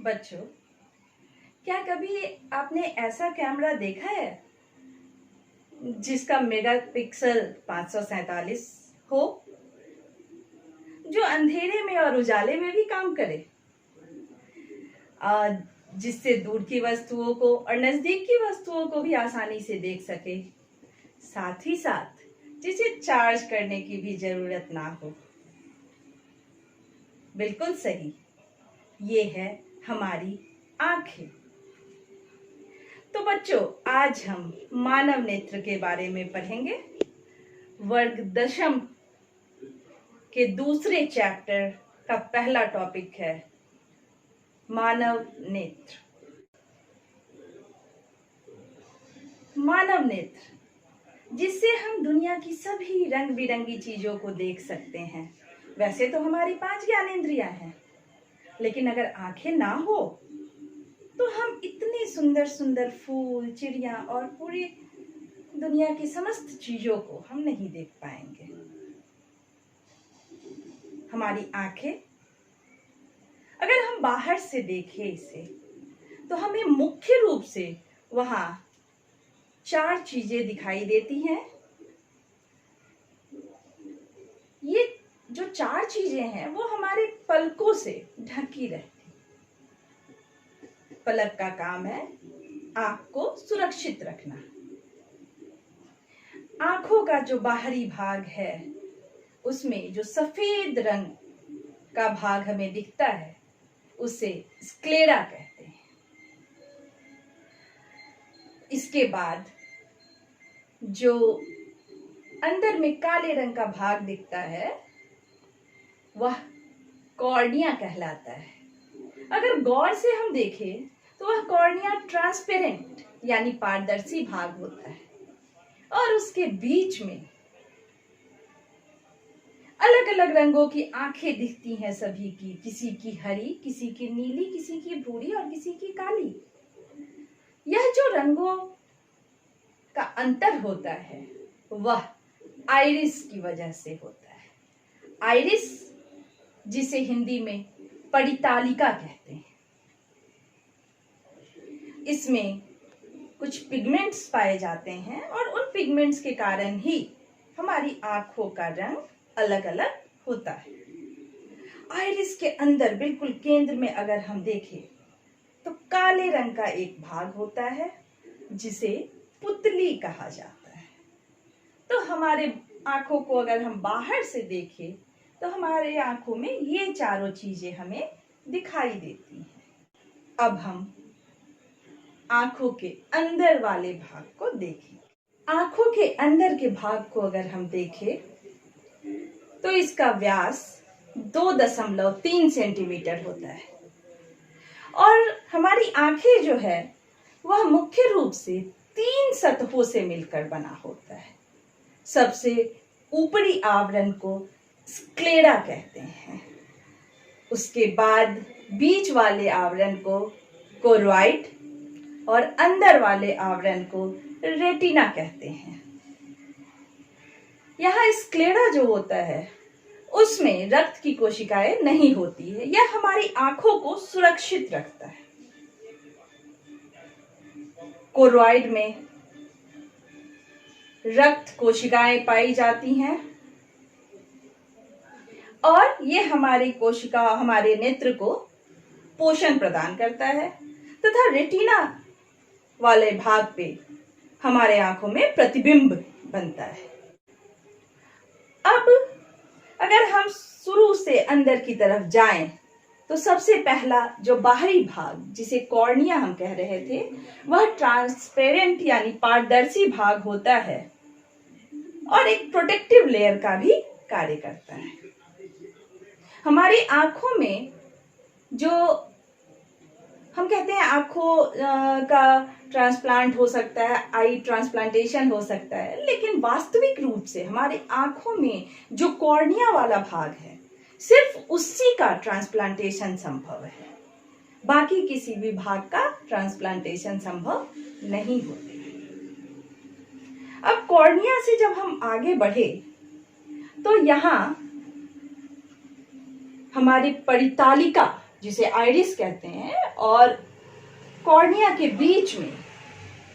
बच्चों, क्या कभी आपने ऐसा कैमरा देखा है जिसका मेगापिक्सल 547 हो, जो अंधेरे में और उजाले में भी काम करे, जिससे दूर की वस्तुओं को और नजदीक की वस्तुओं को भी आसानी से देख सके, साथ ही साथ जिसे चार्ज करने की भी जरूरत ना हो। बिल्कुल सही, ये है हमारी आंखें। तो बच्चों, आज हम मानव नेत्र के बारे में पढ़ेंगे। वर्ग दशम के दूसरे चैप्टर का पहला टॉपिक है मानव नेत्र। मानव नेत्र, जिससे हम दुनिया की सभी रंग बिरंगी चीजों को देख सकते हैं। वैसे तो हमारी 5 ज्ञानेंद्रियां हैं, लेकिन अगर आंखें ना हो तो हम इतनी सुंदर सुंदर फूल, चिड़िया और पूरी दुनिया की समस्त चीजों को हम नहीं देख पाएंगे। हमारी आंखें, अगर हम बाहर से देखें इसे, तो हमें मुख्य रूप से वहां 4 चीजें दिखाई देती हैं। ये जो 4 चीजें हैं वो हमारे पलकों से ढकी रहती। पलक का काम है आंख को सुरक्षित रखना। आंखों का जो बाहरी भाग है, उसमें जो सफेद रंग का भाग हमें दिखता है, उसे स्क्लेरा कहते हैं। इसके बाद जो अंदर में काले रंग का भाग दिखता है, वह कॉर्निया कहलाता है। अगर गौर से हम देखें तो वह कॉर्निया ट्रांसपेरेंट यानी पारदर्शी भाग होता है, और उसके बीच में अलग अलग रंगों की आंखें दिखती हैं सभी की। किसी की हरी, किसी की नीली, किसी की भूरी और किसी की काली। यह जो रंगों का अंतर होता है वह आइरिस की वजह से होता है। आइरिस, जिसे हिंदी में परितालिका कहते हैं, इसमें कुछ पिगमेंट्स पाए जाते हैं और उन पिगमेंट्स के कारण ही हमारी आंखों का रंग अलग अलग होता है। आइरिस के अंदर बिल्कुल केंद्र में अगर हम देखें तो काले रंग का एक भाग होता है जिसे पुतली कहा जाता है। तो हमारे आंखों को अगर हम बाहर से देखें तो हमारे आंखों में ये चारों चीजें हमें दिखाई देती हैं। अब हम आंखों के अंदर वाले भाग को देखें। आंखों के अंदर के भाग को अगर हम देखें तो इसका व्यास 2.3 सेंटीमीटर होता है, और हमारी आंखें जो है वह मुख्य रूप से 3 सतहों से मिलकर बना होता है। सबसे ऊपरी आवरण को स्क्लेरा कहते हैं। उसके बाद बीच वाले आवरण को कोरोइड और अंदर वाले आवरण को रेटिना कहते हैं। यहाँ स्क्लेरा जो होता है उसमें रक्त की कोशिकाएं नहीं होती है। यह हमारी आंखों को सुरक्षित रखता है। कोरोइड में रक्त कोशिकाएं पाई जाती हैं और ये हमारे नेत्र को पोषण प्रदान करता है, तथा रेटिना वाले भाग पे हमारे आंखों में प्रतिबिंब बनता है। अब अगर हम शुरू से अंदर की तरफ जाएं तो सबसे पहला जो बाहरी भाग, जिसे कॉर्निया हम कह रहे थे, वह ट्रांसपेरेंट यानी पारदर्शी भाग होता है और एक प्रोटेक्टिव लेयर का भी कार्य करता है। हमारी आंखों में जो हम कहते हैं आंखों का ट्रांसप्लांट हो सकता है, आई ट्रांसप्लांटेशन हो सकता है, लेकिन वास्तविक रूप से हमारी आंखों में जो कॉर्निया वाला भाग है, सिर्फ उसी का ट्रांसप्लांटेशन संभव है। बाकी किसी भी भाग का ट्रांसप्लांटेशन संभव नहीं होता। अब कॉर्निया से जब हम आगे बढ़े तो यहाँ हमारी परितालिका जिसे आइरिस कहते हैं, और कॉर्निया के बीच में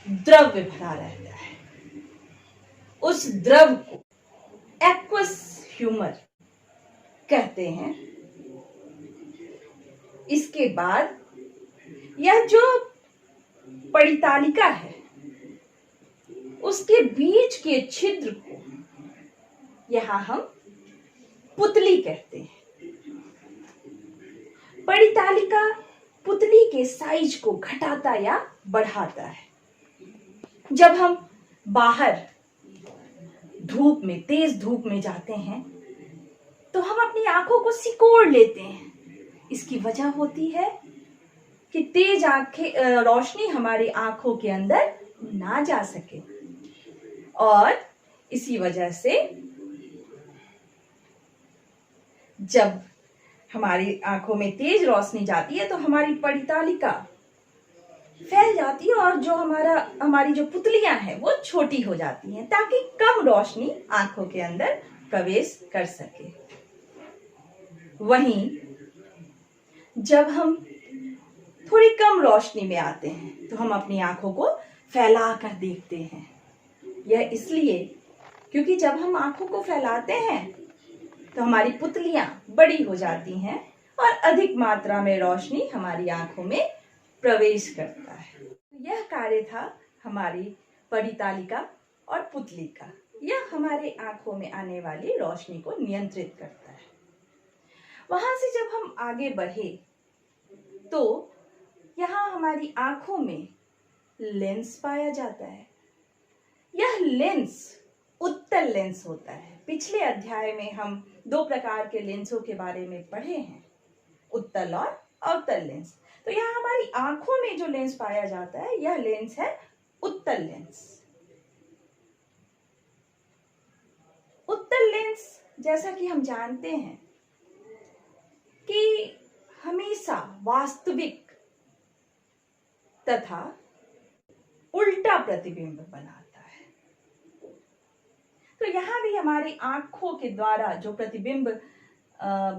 द्रव्य भरा रहता है। उस द्रव को एक्वस ह्यूमर कहते हैं। इसके बाद यह जो परितालिका है, उसके बीच के छिद्र को यहां हम पुतली कहते हैं। परितालिका पुतली के साइज को घटाता या बढ़ाता है। जब हम बाहर धूप में, तेज धूप में जाते हैं तो हम अपनी आंखों को सिकोड़ लेते हैं। इसकी वजह होती है कि तेज रोशनी हमारी आंखों के अंदर ना जा सके, और इसी वजह से जब हमारी आंखों में तेज रोशनी जाती है तो हमारी परितालिका फैल जाती है, और जो हमारी जो पुतलियां हैं वो छोटी हो जाती हैं, ताकि कम रोशनी आंखों के अंदर प्रवेश कर सके। वहीं जब हम थोड़ी कम रोशनी में आते हैं तो हम अपनी आंखों को फैला कर देखते हैं। यह इसलिए क्योंकि जब हम आंखों को फैलाते हैं तो हमारी पुतलियां बड़ी हो जाती हैं और अधिक मात्रा में रोशनी हमारी आंखों में प्रवेश करता है। यह कार्य था हमारी परितालिका और पुतली का। यह हमारे आंखों में आने वाली रोशनी को नियंत्रित करता है। वहां से जब हम आगे बढ़े तो यहाँ हमारी आंखों में लेंस पाया जाता है। यह लेंस उत्तल लेंस होता है। पिछले अध्याय में हम 2 प्रकार के लेंसों के बारे में पढ़े हैं, उत्तल और अवतल लेंस। तो यहाँ हमारी आंखों में जो लेंस पाया जाता है, यह लेंस है उत्तल लेंस। उत्तल लेंस, जैसा कि हम जानते हैं कि हमेशा वास्तविक तथा उल्टा प्रतिबिंब बनाता है। तो यहां भी हमारी आंखों के द्वारा जो प्रतिबिंब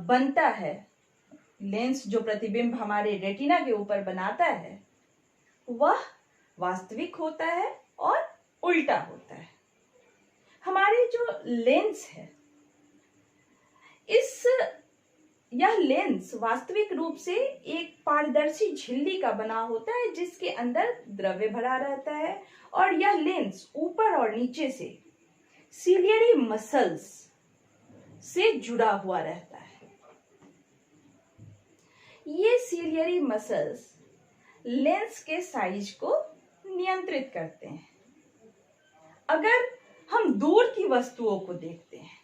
बनता है, लेंस जो प्रतिबिंब हमारे रेटिना के ऊपर बनाता है, वह वास्तविक होता है और उल्टा होता है। हमारे जो लेंस है, यह लेंस वास्तविक रूप से एक पारदर्शी झिल्ली का बना होता है, जिसके अंदर द्रव्य भरा रहता है, और यह लेंस ऊपर और नीचे से सिलियरी मसल्स से जुड़ा हुआ रहता है। ये सिलियरी मसल्स लेंस के साइज को नियंत्रित करते हैं। अगर हम दूर की वस्तुओं को देखते हैं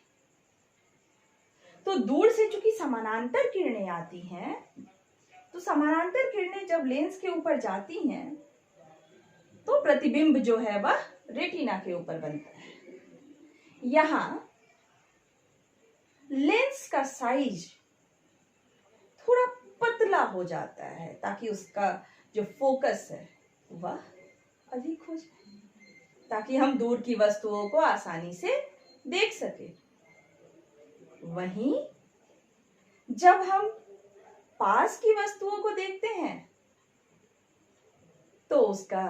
तो दूर से चूंकि समानांतर किरणें आती हैं, तो समानांतर किरणें जब लेंस के ऊपर जाती हैं तो प्रतिबिंब जो है वह रेटिना के ऊपर बनता है। यहां लेंस का साइज थोड़ा पतला हो जाता है, ताकि उसका जो फोकस है वह अधिक हो जाए, ताकि हम दूर की वस्तुओं को आसानी से देख सके। वहीं जब हम पास की वस्तुओं को देखते हैं तो उसका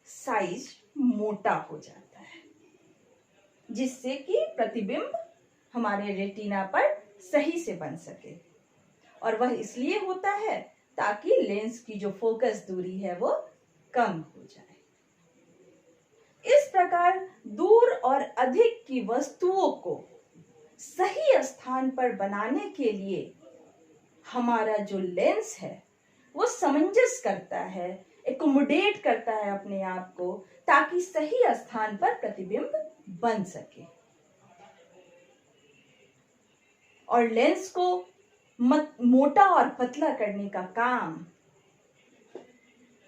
साइज मोटा हो जाता है, जिससे कि प्रतिबिंब हमारे रेटिना पर सही से बन सके। और वह इसलिए होता है ताकि लेंस की जो फोकस दूरी है वो कम हो जाए। इस प्रकार दूर और अधिक की वस्तुओं को सही स्थान पर बनाने के लिए हमारा जो लेंस है वो सामंजस्य करता है, एकोमोडेट करता है अपने आप को, ताकि सही स्थान पर प्रतिबिंब बन सके। और लेंस को मोटा और पतला करने का काम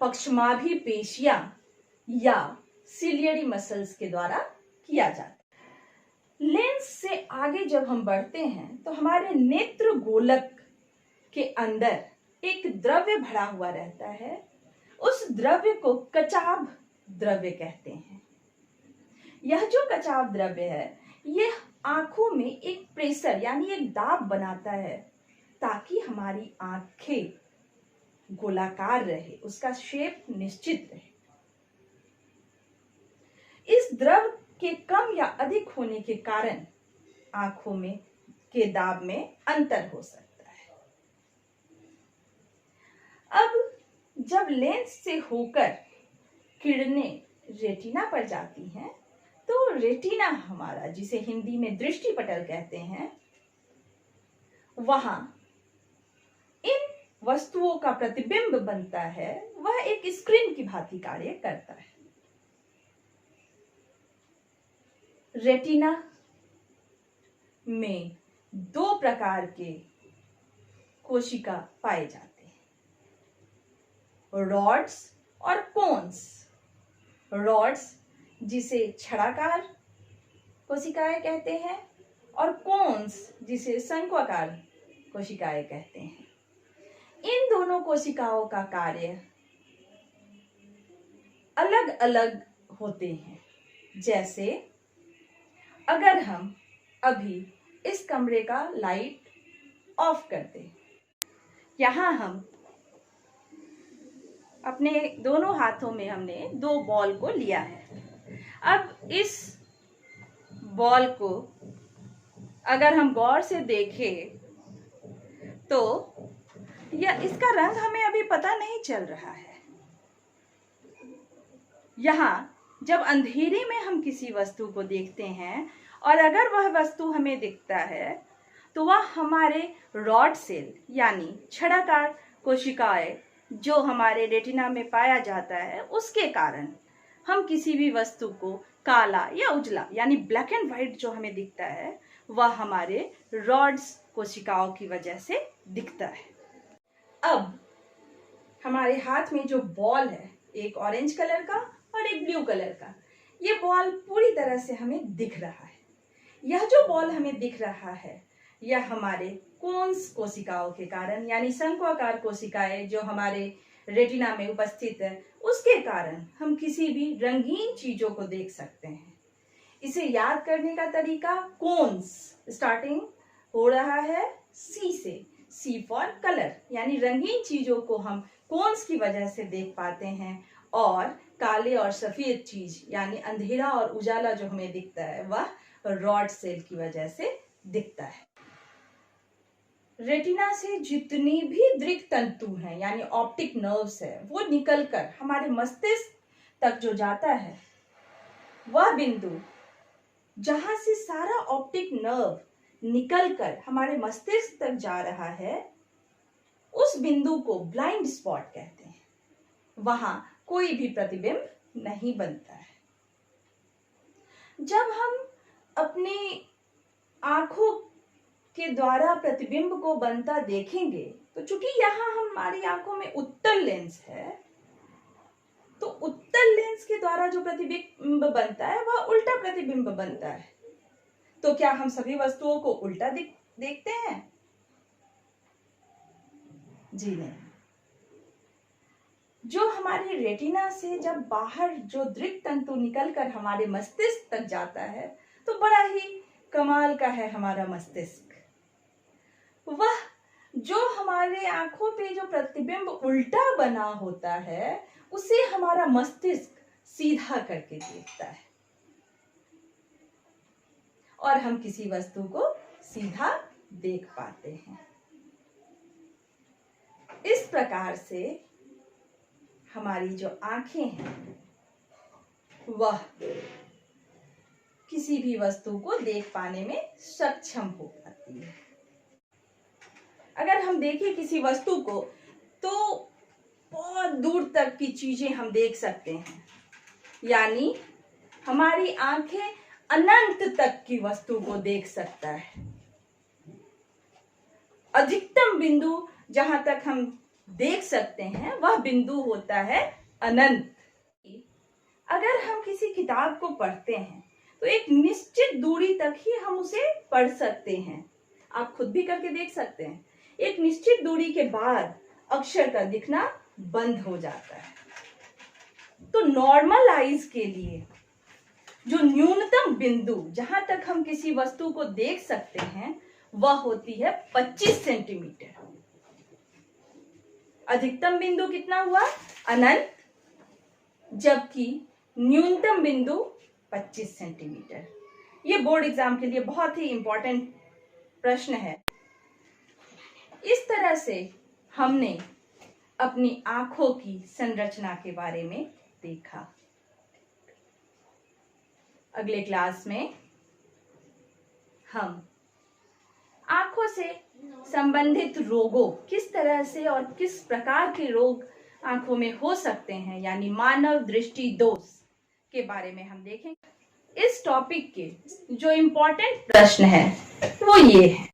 पक्षमाभी पेशियां या सिलियरी मसल्स के द्वारा किया जाता है। लेंस से आगे जब हम बढ़ते हैं तो हमारे नेत्र गोलक के अंदर एक द्रव्य भरा हुआ रहता है। उस द्रव्य को कचाभ द्रव्य कहते हैं। यह जो कचाभ द्रव्य है, यह आंखों में एक प्रेशर यानी एक दाब बनाता है, ताकि हमारी आंखें गोलाकार रहे, उसका शेप निश्चित रहे। इस द्रव के कम या अधिक होने के कारण आंखों में के दाब में अंतर हो सकता है। अब जब लेंस से होकर किरणें रेटिना पर जाती हैं, तो रेटिना हमारा, जिसे हिंदी में दृष्टि पटल कहते हैं, वहां इन वस्तुओं का प्रतिबिंब बनता है। वह एक स्क्रीन की भांति कार्य करता है। रेटिना में दो प्रकार के कोशिका पाए जाते हैं, रॉड्स और कोन्स। रॉड्स जिसे छड़ाकार कोशिकाएं कहते हैं और कोन्स जिसे शंक्वाकार कोशिकाएं कहते हैं। इन दोनों कोशिकाओं का कार्य अलग अलग होते हैं। जैसे अगर हम अभी इस कमरे का लाइट ऑफ कर दें, यहां हम अपने दोनों हाथों में हमने दो बॉल को लिया है। अब इस बॉल को अगर हम गौर से देखें तो इसका रंग हमें अभी पता नहीं चल रहा है। यहाँ जब अंधेरे में हम किसी वस्तु को देखते हैं और अगर वह वस्तु हमें दिखता है तो वह हमारे रॉड सेल यानी छड़ाकार कोशिकाएं जो हमारे रेटिना में पाया जाता है, उसके कारण हम किसी भी वस्तु को काला या उजला यानी ब्लैक एंड व्हाइट जो हमें दिखता है, वह हमारे रॉड्स कोशिकाओं की वजह से दिखता है। अब हमारे हाथ में जो बॉल है, एक ऑरेंज कलर का और एक ब्लू कलर का, ये बॉल पूरी तरह से हमें दिख रहा है। यह जो बॉल हमें दिख रहा है, यह हमारे कोन्स कोशिकाओं के कारण यानी शंक्वाकार कोशिकाएं जो हमारे रेटिना में उपस्थित है, उसके कारण हम किसी भी रंगीन चीजों को देख सकते हैं। इसे याद करने का तरीका कोन्स, स्टार्टिंग हो रहा है सी से, सी फॉर कलर, यानी रंगीन चीजों को हम कोन्स की वजह से देख पाते हैं और काले और सफेद चीज यानी अंधेरा और उजाला जो हमें दिखता है, वह रॉड सेल की वजह से दिखता है। रेटिना से जितनी भी दृक् तंतु हैं यानी ऑप्टिक नर्व्स है, वो निकलकर हमारे मस्तिष्क तक जो जाता है, वह बिंदु जहां से सारा ऑप्टिक नर्व निकलकर हमारे मस्तिष्क तक जा रहा है, उस बिंदु को ब्लाइंड स्पॉट कहते हैं। वहां कोई भी प्रतिबिंब नहीं बनता है। जब हम अपनी आंखों के द्वारा प्रतिबिंब को बनता देखेंगे, तो चूंकि यहाँ हमारी आंखों में उत्तल लेंस है, तो उत्तल लेंस के द्वारा जो प्रतिबिंब बनता है वह उल्टा प्रतिबिंब बनता है। तो क्या हम सभी वस्तुओं को उल्टा देखते हैं? जी नहीं। जो हमारी रेटिना से जब बाहर जो दृक् तंतु निकलकर हमारे मस्तिष्क तक जाता है, तो बड़ा ही कमाल का है हमारा मस्तिष्क। वह जो हमारे आंखों पे जो प्रतिबिंब उल्टा बना होता है, उसे हमारा मस्तिष्क सीधा करके देखता है और हम किसी वस्तु को सीधा देख पाते हैं। इस प्रकार से हमारी जो आंखें हैं, वह किसी भी वस्तु को देख पाने में सक्षम हो पाती है। अगर हम देखें किसी वस्तु को, तो बहुत दूर तक की चीजें हम देख सकते हैं, यानी हमारी आंखें अनंत तक की वस्तु को देख सकता है। अधिकतम बिंदु जहां तक हम देख सकते हैं, वह बिंदु होता है अनंत। अगर हम किसी किताब को पढ़ते हैं, तो एक निश्चित दूरी तक ही हम उसे पढ़ सकते हैं। आप खुद भी करके देख सकते हैं। एक निश्चित दूरी के बाद अक्षर का दिखना बंद हो जाता है। तो नॉर्मल आइज के लिए जो न्यूनतम बिंदु जहां तक हम किसी वस्तु को देख सकते हैं, वह होती है 25 सेंटीमीटर। अधिकतम बिंदु कितना हुआ? अनंत, जबकि न्यूनतम बिंदु 25 सेंटीमीटर। ये बोर्ड एग्जाम के लिए बहुत ही इंपॉर्टेंट प्रश्न है। इस तरह से हमने अपनी आंखों की संरचना के बारे में देखा। अगले क्लास में हम आंखों से संबंधित रोगों, किस तरह से और किस प्रकार के रोग आंखों में हो सकते हैं, यानी मानव दृष्टि दोष के बारे में हम देखेंगे। इस टॉपिक के जो इम्पोर्टेंट प्रश्न है वो ये है।